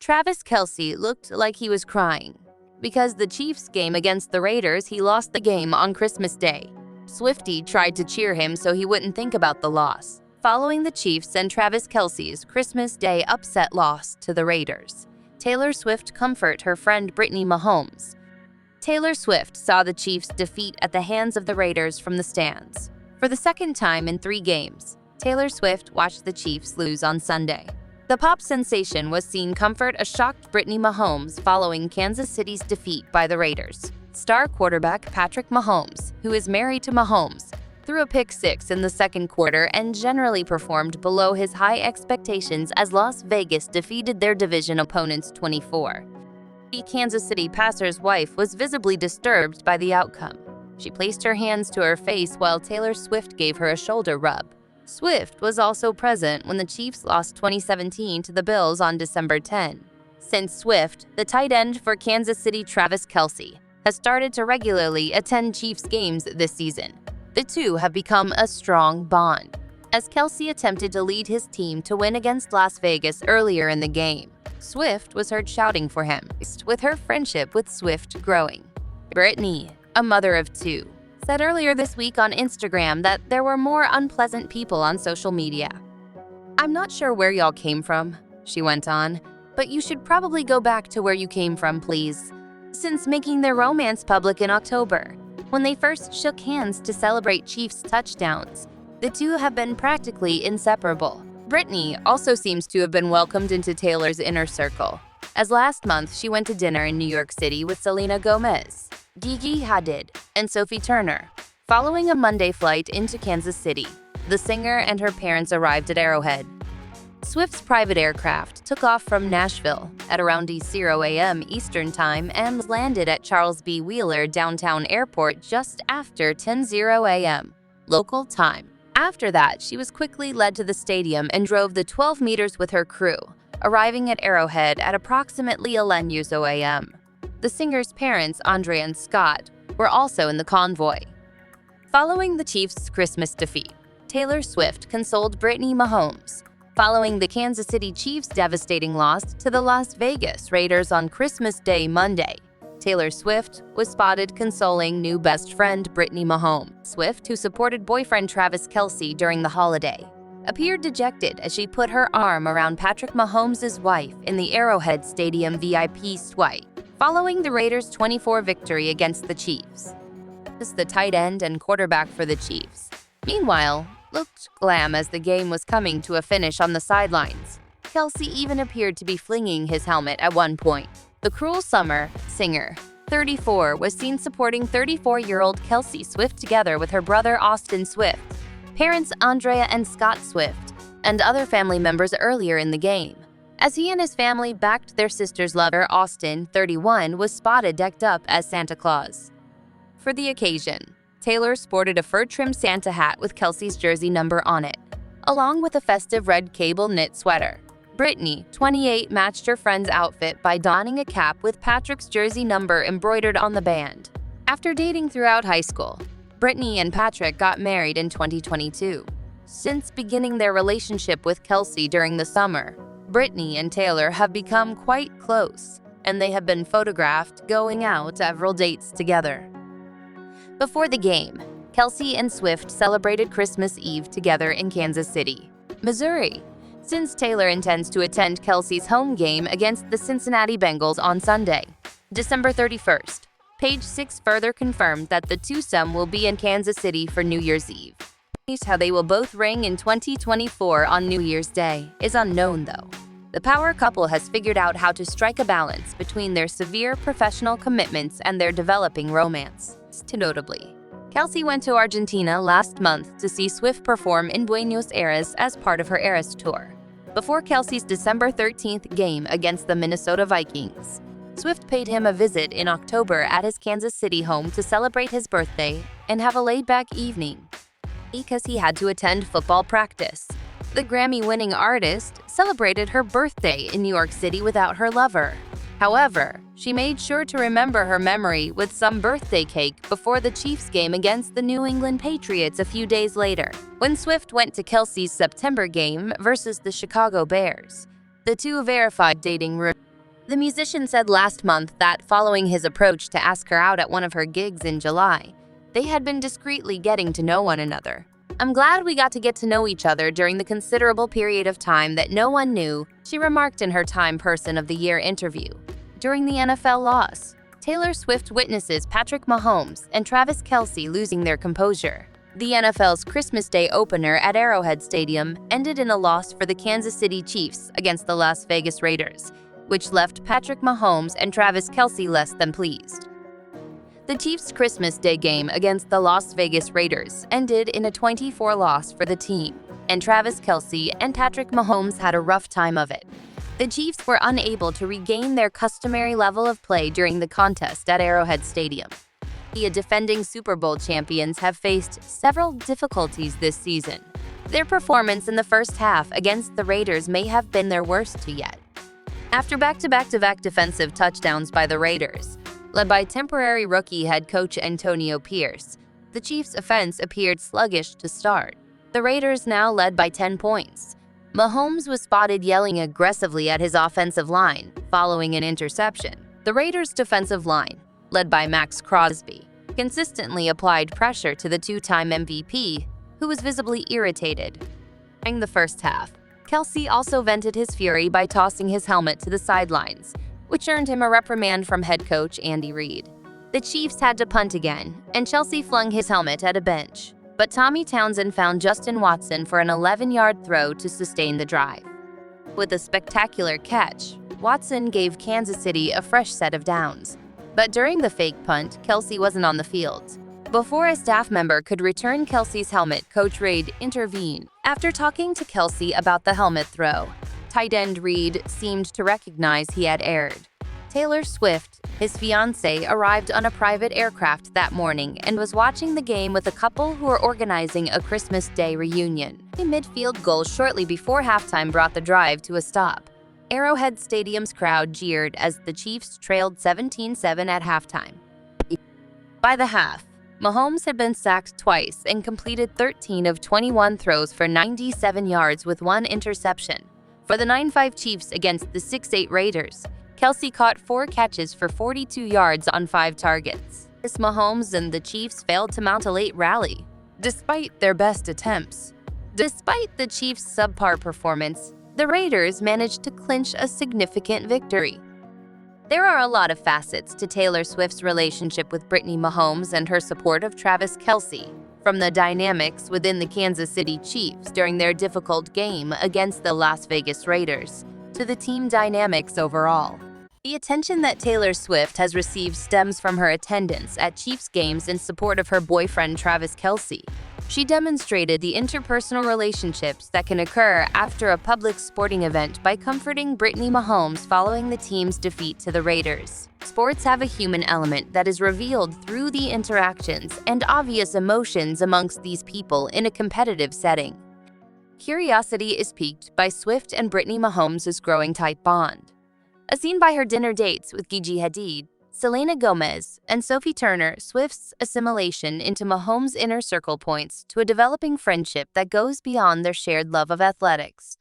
Travis Kelce looked like he was crying. Because the Chiefs game against the Raiders, he lost the game on Christmas Day. Swiftie tried to cheer him so he wouldn't think about the loss. Following the Chiefs and Travis Kelce's Christmas Day upset loss to the Raiders, Taylor Swift comforted her friend Britney Mahomes. Taylor Swift saw the Chiefs' defeat at the hands of the Raiders from the stands. For the second time in 3 games, Taylor Swift watched the Chiefs lose on Sunday. The pop sensation was seen comfort a shocked Britney Mahomes following Kansas City's defeat by the Raiders. Star quarterback Patrick Mahomes, who is married to Mahomes, threw a pick 6 in the second quarter and generally performed below his high expectations as Las Vegas defeated their division opponents 24. The Kansas City passer's wife was visibly disturbed by the outcome. She placed her hands to her face while Taylor Swift gave her a shoulder rub. Swift was also present when the Chiefs lost 2017 to the Bills on December 10. Since Swift, the tight end for Kansas City Travis Kelce, has started to regularly attend Chiefs games this season, the two have become a strong bond. As Kelce attempted to lead his team to win against Las Vegas earlier in the game, Swift was heard shouting for him, with her friendship with Swift growing. Britney, a mother of 2, said earlier this week on Instagram that there were more unpleasant people on social media. "I'm not sure where y'all came from," she went on, "but you should probably go back to where you came from, please." Since making their romance public in October, when they first shook hands to celebrate Chiefs touchdowns, the two have been practically inseparable. Britney also seems to have been welcomed into Taylor's inner circle, as last month she went to dinner in New York City with Selena Gomez, Gigi Hadid, and Sophie Turner. Following a Monday flight into Kansas City, the singer and her parents arrived at Arrowhead. Swift's private aircraft took off from Nashville at around 0 a.m. Eastern Time and landed at Charles B. Wheeler Downtown Airport just after 10:00 a.m. local time. After that, she was quickly led to the stadium and drove the 12 meters with her crew, arriving at Arrowhead at approximately 11:00 a.m. The singer's parents, Andrea and Scott, were also in the convoy. Following the Chiefs' Christmas defeat, Taylor Swift consoled Britney Mahomes. Following the Kansas City Chiefs' devastating loss to the Las Vegas Raiders on Christmas Day Monday, Taylor Swift was spotted consoling new best friend Britney Mahomes. Swift, who supported boyfriend Travis Kelce during the holiday, appeared dejected as she put her arm around Patrick Mahomes' wife in the Arrowhead Stadium VIP suite, following the Raiders' 24 victory against the Chiefs. The tight end and quarterback for the Chiefs, meanwhile, looked glam as the game was coming to a finish on the sidelines. Kelce even appeared to be flinging his helmet at one point. The Cruel Summer singer, 34, was seen supporting 34-year-old Kelce Swift together with her brother Austin Swift, parents Andrea and Scott Swift, and other family members earlier in the game. As he and his family backed their sister's lover, Austin, 31, was spotted decked up as Santa Claus. For the occasion, Taylor sported a fur-trimmed Santa hat with Kelce's jersey number on it, along with a festive red cable knit sweater. Britney, 28, matched her friend's outfit by donning a cap with Patrick's jersey number embroidered on the band. After dating throughout high school, Britney and Patrick got married in 2022. Since beginning their relationship with Kelce during the summer, Britney and Taylor have become quite close, and they have been photographed going out several dates together. Before the game, Kelce and Swift celebrated Christmas Eve together in Kansas City, Missouri, since Taylor intends to attend Kelce's home game against the Cincinnati Bengals on Sunday, December 31st. Page 6 further confirmed that the twosome will be in Kansas City for New Year's Eve. How they will both ring in 2024 on New Year's Day is unknown, though. The power couple has figured out how to strike a balance between their severe professional commitments and their developing romance. Notably, Kelce went to Argentina last month to see Swift perform in Buenos Aires as part of her Eras tour. Before Kelce's December 13th game against the Minnesota Vikings, Swift paid him a visit in October at his Kansas City home to celebrate his birthday and have a laid-back evening, because he had to attend football practice. The Grammy-winning artist celebrated her birthday in New York City without her lover. However, she made sure to remember her memory with some birthday cake before the Chiefs game against the New England Patriots a few days later. When Swift went to Kelce's September game versus the Chicago Bears, the two verified dating rumors. The musician said last month that following his approach to ask her out at one of her gigs in July, they had been discreetly getting to know one another. "I'm glad we got to get to know each other during the considerable period of time that no one knew," she remarked in her Time Person of the Year interview. During the NFL loss, Taylor Swift witnesses Patrick Mahomes and Travis Kelce losing their composure. The NFL's Christmas Day opener at Arrowhead Stadium ended in a loss for the Kansas City Chiefs against the Las Vegas Raiders, which left Patrick Mahomes and Travis Kelce less than pleased. The Chiefs' Christmas Day game against the Las Vegas Raiders ended in a 24 loss for the team, and Travis Kelce and Patrick Mahomes had a rough time of it. The Chiefs were unable to regain their customary level of play during the contest at Arrowhead Stadium. The defending Super Bowl champions have faced several difficulties this season. Their performance in the first half against the Raiders may have been their worst yet. After back-to-back defensive touchdowns by the Raiders, led by temporary rookie head coach Antonio Pierce, the Chiefs' offense appeared sluggish to start. The Raiders now led by 10 points. Mahomes was spotted yelling aggressively at his offensive line following an interception. The Raiders' defensive line, led by Max Crosby, consistently applied pressure to the two-time MVP, who was visibly irritated. During the first half, Kelce also vented his fury by tossing his helmet to the sidelines, which earned him a reprimand from head coach Andy Reid. The Chiefs had to punt again, and Kelce flung his helmet at a bench, but Tommy Townsend found Justin Watson for an 11-yard throw to sustain the drive. With a spectacular catch, Watson gave Kansas City a fresh set of downs. But during the fake punt, Kelce wasn't on the field. Before a staff member could return Kelce's helmet, Coach Reid intervened. After talking to Kelce about the helmet throw, tight end Reid seemed to recognize he had erred. Taylor Swift, his fiancée, arrived on a private aircraft that morning and was watching the game with a couple who were organizing a Christmas Day reunion. A midfield goal shortly before halftime brought the drive to a stop. Arrowhead Stadium's crowd jeered as the Chiefs trailed 17-7 at halftime. By the half, Mahomes had been sacked twice and completed 13 of 21 throws for 97 yards with one interception. For the 9-5 Chiefs against the 6-8 Raiders, Kelce caught 4 catches for 42 yards on 5 targets. Mahomes and the Chiefs failed to mount a late rally, despite their best attempts. Despite the Chiefs' subpar performance, the Raiders managed to clinch a significant victory. There are a lot of facets to Taylor Swift's relationship with Britney Mahomes and her support of Travis Kelce, from the dynamics within the Kansas City Chiefs during their difficult game against the Las Vegas Raiders, to the team dynamics overall. The attention that Taylor Swift has received stems from her attendance at Chiefs games in support of her boyfriend Travis Kelce. She demonstrated the interpersonal relationships that can occur after a public sporting event by comforting Britney Mahomes following the team's defeat to the Raiders. Sports have a human element that is revealed through the interactions and obvious emotions amongst these people in a competitive setting. Curiosity is piqued by Swift and Britney Mahomes' growing tight bond. As seen by her dinner dates with Gigi Hadid, Selena Gomez, and Sophie Turner, Swift's assimilation into Mahomes' inner circle points to a developing friendship that goes beyond their shared love of athletics.